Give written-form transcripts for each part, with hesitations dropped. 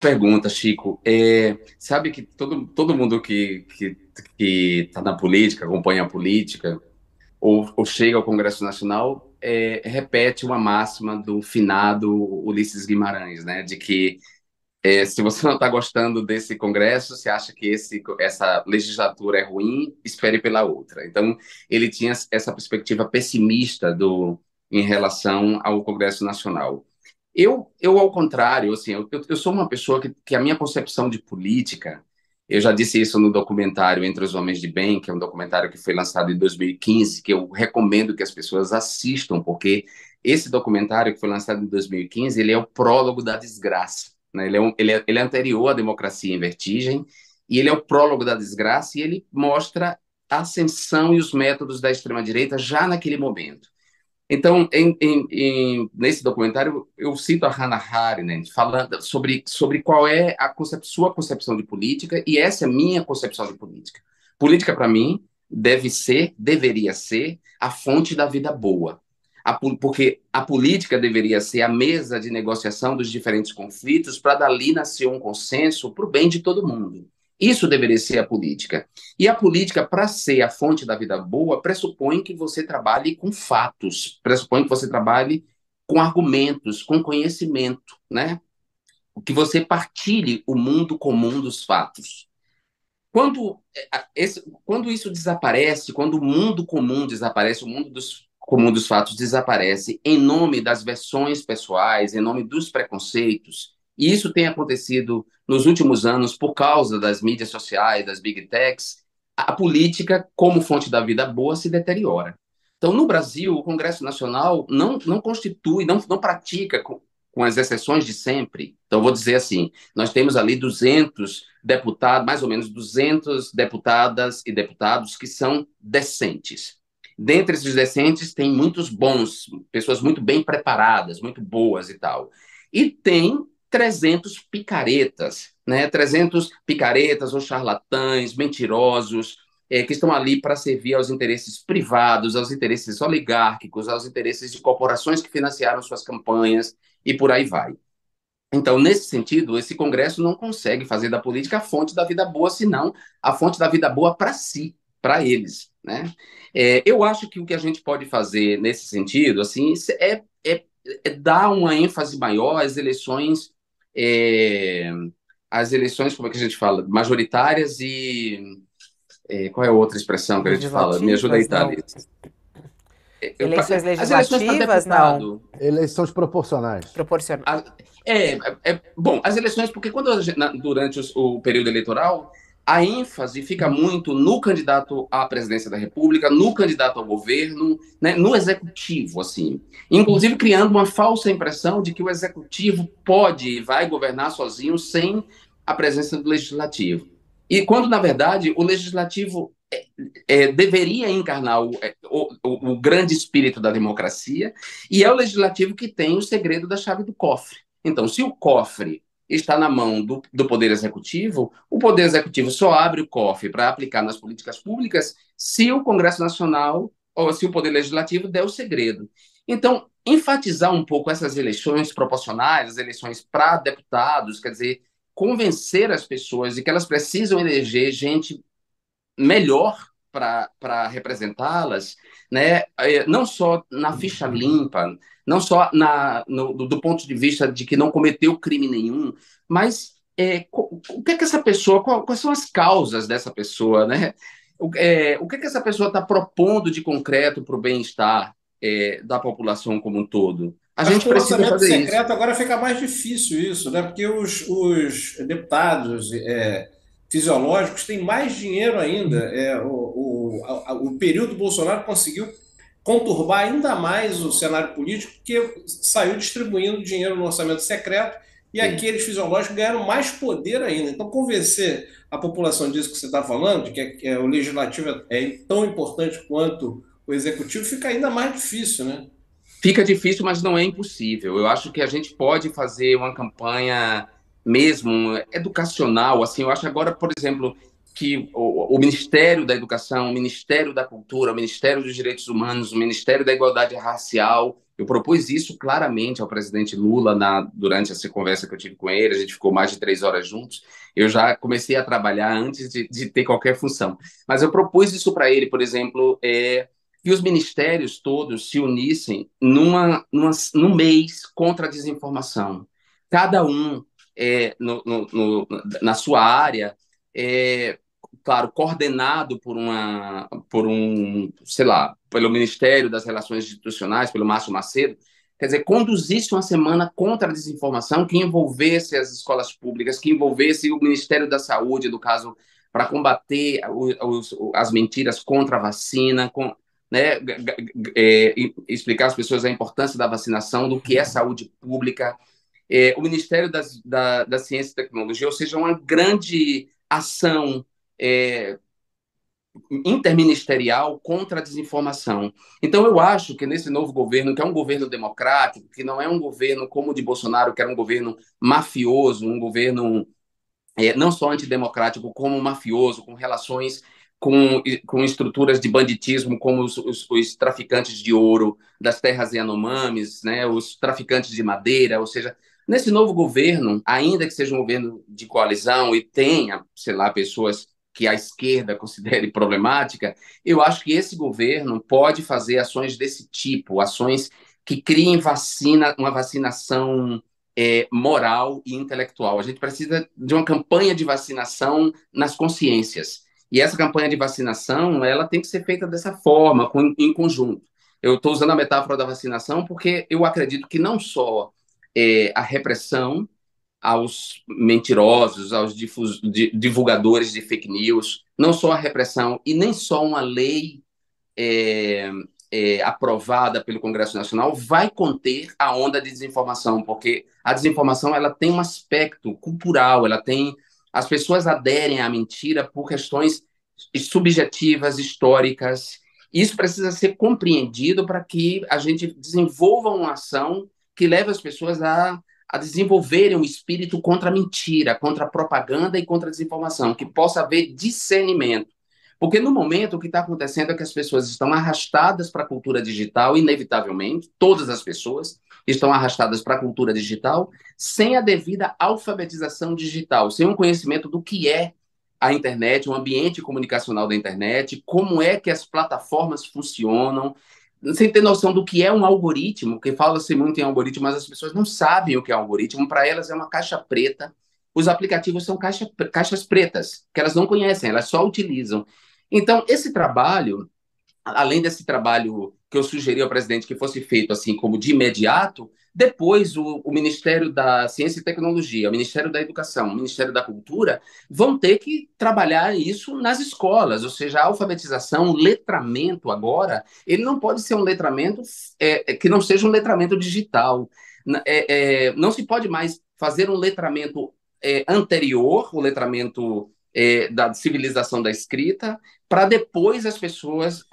Pergunta, Chico. Sabe que todo mundo que está na política, acompanha a política, ou chega ao Congresso Nacional, repete uma máxima do finado Ulisses Guimarães, né? De que se você não está gostando desse Congresso, você acha que essa legislatura é ruim, espere pela outra. Então, ele tinha essa perspectiva pessimista em relação ao Congresso Nacional. Ao contrário, assim, eu sou uma pessoa que a minha concepção de política, eu já disse isso no documentário Entre os Homens de Bem, que é um documentário que foi lançado em 2015, que eu recomendo que as pessoas assistam, porque esse documentário que foi lançado em 2015, ele é o prólogo da desgraça, né? Ele é anterior à Democracia em Vertigem, e ele é o prólogo da desgraça, e ele mostra a ascensão e os métodos da extrema-direita já naquele momento. Então, nesse documentário, eu cito a Hannah Arendt falando sobre qual é sua concepção de política, e essa é a minha concepção de política. Política, para mim, deveria ser a fonte da vida boa. Porque a política deveria ser a mesa de negociação dos diferentes conflitos para dali nascer um consenso para o bem de todo mundo. Isso deveria ser a política. E a política, para ser a fonte da vida boa, pressupõe que você trabalhe com fatos, pressupõe que você trabalhe com argumentos, com conhecimento, né? Que você partilhe o mundo comum dos fatos. Quando isso desaparece, quando o mundo comum desaparece, o mundo comum dos fatos desaparece em nome das versões pessoais, em nome dos preconceitos, e isso tem acontecido nos últimos anos por causa das mídias sociais, das big techs, a política, como fonte da vida boa, se deteriora. Então, no Brasil, o Congresso Nacional não constitui, não pratica, com as exceções de sempre. Então, vou dizer assim, nós temos ali 200 deputados, mais ou menos 200 deputadas e deputados que são decentes. Dentre esses decentes, tem muitos bons, pessoas muito bem preparadas, muito boas e tal. E tem 300 picaretas, né? 300 picaretas ou charlatães, mentirosos, que estão ali para servir aos interesses privados, aos interesses oligárquicos, aos interesses de corporações que financiaram suas campanhas e por aí vai. Então, nesse sentido, esse Congresso não consegue fazer da política a fonte da vida boa, senão a fonte da vida boa para si, para eles, né? Eu acho que o que a gente pode fazer nesse sentido, assim, é dar uma ênfase maior é, às eleições, como é que a gente fala, majoritárias qual é a outra expressão que a gente fala? Me ajuda aí, Legislativas, não. Thales. Eleições As eleições para legislativas, não. deputado. Eleições proporcionais. Proporcional. A- bom, as eleições, porque durante o período eleitoral, a ênfase fica muito no candidato à presidência da República, no candidato ao governo, né, no executivo, assim. Inclusive criando uma falsa impressão de que o executivo pode e vai governar sozinho sem a presença do legislativo. E quando, na verdade, o legislativo deveria encarnar o grande espírito da democracia, e é o legislativo que tem o segredo da chave do cofre. Então, se o cofre está na mão do Poder Executivo, o Poder Executivo só abre o cofre para aplicar nas políticas públicas se o Congresso Nacional ou se o Poder Legislativo der o segredo. Então, enfatizar um pouco essas eleições proporcionais, as eleições para deputados, quer dizer, convencer as pessoas de que elas precisam eleger gente melhor para representá-las, né? Não só na ficha limpa, não só do ponto de vista de que não cometeu crime nenhum, mas o que é que essa pessoa, quais são as causas dessa pessoa, né? O que é que essa pessoa está propondo de concreto para o bem-estar da população como um todo? A Acho gente que o precisa orçamento fazer isso. secreto agora fica mais difícil isso, né? Porque os deputados fisiológicos têm mais dinheiro ainda. O período Bolsonaro conseguiu conturbar ainda mais o cenário político, porque saiu distribuindo dinheiro no orçamento secreto e Sim. aqueles fisiológicos ganharam mais poder ainda. Então, convencer a população disso que você está falando, de que o legislativo é tão importante quanto o executivo, fica ainda mais difícil, né? Fica difícil, mas não é impossível. Eu acho que a gente pode fazer uma campanha mesmo educacional, assim. Eu acho agora, por exemplo, que o Ministério da Educação, o Ministério da Cultura, o Ministério dos Direitos Humanos, o Ministério da Igualdade Racial, eu propus isso claramente ao presidente Lula durante essa conversa que eu tive com ele, a gente ficou mais de 3 horas juntos, eu já comecei a trabalhar antes de ter qualquer função. Mas eu propus isso para ele, por exemplo, que os ministérios todos se unissem num mês contra a desinformação. Cada um na sua área, claro, coordenado sei lá, pelo Ministério das Relações Institucionais, pelo Márcio Macedo, quer dizer, conduzisse uma semana contra a desinformação que envolvesse as escolas públicas, que envolvesse o Ministério da Saúde, no caso, para combater as mentiras contra a vacina, né, explicar às pessoas a importância da vacinação, do que é saúde pública, o Ministério da Ciência e Tecnologia, ou seja, uma grande ação interministerial contra a desinformação. Então, eu acho que nesse novo governo, que é um governo democrático, que não é um governo como o de Bolsonaro, que era um governo mafioso, um governo não só antidemocrático, como mafioso, com relações com estruturas de banditismo, como os traficantes de ouro das terras Yanomamis, né, os traficantes de madeira, ou seja, nesse novo governo, ainda que seja um governo de coalizão e tenha, sei lá, pessoas que a esquerda considere problemática, eu acho que esse governo pode fazer ações desse tipo, ações que criem uma vacinação moral e intelectual. A gente precisa de uma campanha de vacinação nas consciências. E essa campanha de vacinação, ela tem que ser feita dessa forma, em conjunto. Eu estou usando a metáfora da vacinação porque eu acredito que não só a repressão aos mentirosos, aos divulgadores de fake news, não só a repressão e nem só uma lei aprovada pelo Congresso Nacional vai conter a onda de desinformação, porque a desinformação ela tem um aspecto cultural, as pessoas aderem à mentira por questões subjetivas, históricas. Isso precisa ser compreendido para que a gente desenvolva uma ação que leve as pessoas a desenvolverem um espírito contra a mentira, contra a propaganda e contra a desinformação, que possa haver discernimento. Porque no momento o que está acontecendo é que as pessoas estão arrastadas para a cultura digital, inevitavelmente, todas as pessoas estão arrastadas para a cultura digital, sem a devida alfabetização digital, sem um conhecimento do que é a internet, o ambiente comunicacional da internet, como é que as plataformas funcionam, sem ter noção do que é um algoritmo, porque fala-se muito em algoritmo, mas as pessoas não sabem o que é um algoritmo, para elas é uma caixa preta, os aplicativos são caixas pretas, que elas não conhecem, elas só utilizam. Então, esse trabalho, além desse trabalho que eu sugeri ao presidente que fosse feito assim como de imediato, depois o Ministério da Ciência e Tecnologia, o Ministério da Educação, o Ministério da Cultura vão ter que trabalhar isso nas escolas, ou seja, a alfabetização, o letramento agora, ele não pode ser um letramento que não seja um letramento digital. Não se pode mais fazer um letramento anterior, o letramento da civilização da escrita, para depois as pessoas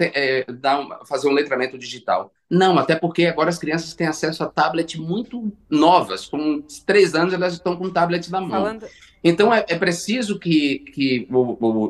fazer um letramento digital. Não, até porque agora as crianças têm acesso a tablet muito novas, com 3 anos elas estão com tablet na mão. Então é preciso que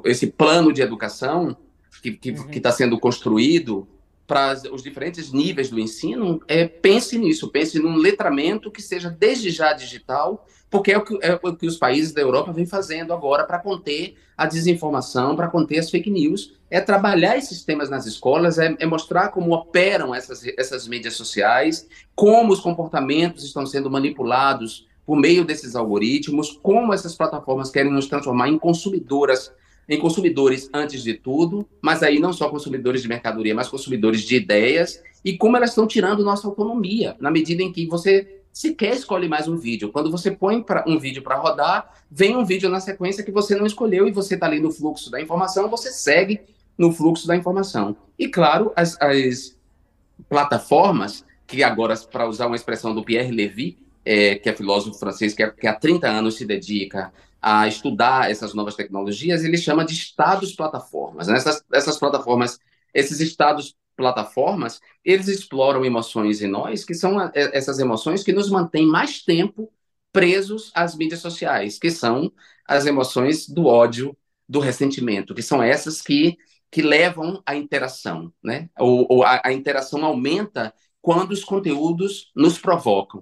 esse plano de educação que está sendo construído para os diferentes níveis do ensino, pense nisso, pense num letramento que seja desde já digital, porque é o que os países da Europa vêm fazendo agora para conter a desinformação, para conter as fake news, é trabalhar esses temas nas escolas, é mostrar como operam essas mídias sociais, como os comportamentos estão sendo manipulados por meio desses algoritmos, como essas plataformas querem nos transformar em consumidores antes de tudo, mas aí não só consumidores de mercadoria, mas consumidores de ideias, e como elas estão tirando nossa autonomia, na medida em que você sequer escolhe mais um vídeo. Quando você põe um vídeo para rodar, vem um vídeo na sequência que você não escolheu e você está ali no fluxo da informação, você segue no fluxo da informação. E, claro, as plataformas, que agora, para usar uma expressão do Pierre Levy, que é filósofo francês, que há 30 anos se dedica a estudar essas novas tecnologias, ele chama de estados-plataformas. Né? Essas plataformas, esses estados-plataformas, eles exploram emoções em nós, que são essas emoções que nos mantêm mais tempo presos às mídias sociais, que são as emoções do ódio, do ressentimento, que são essas que levam à interação, né? A interação aumenta quando os conteúdos nos provocam.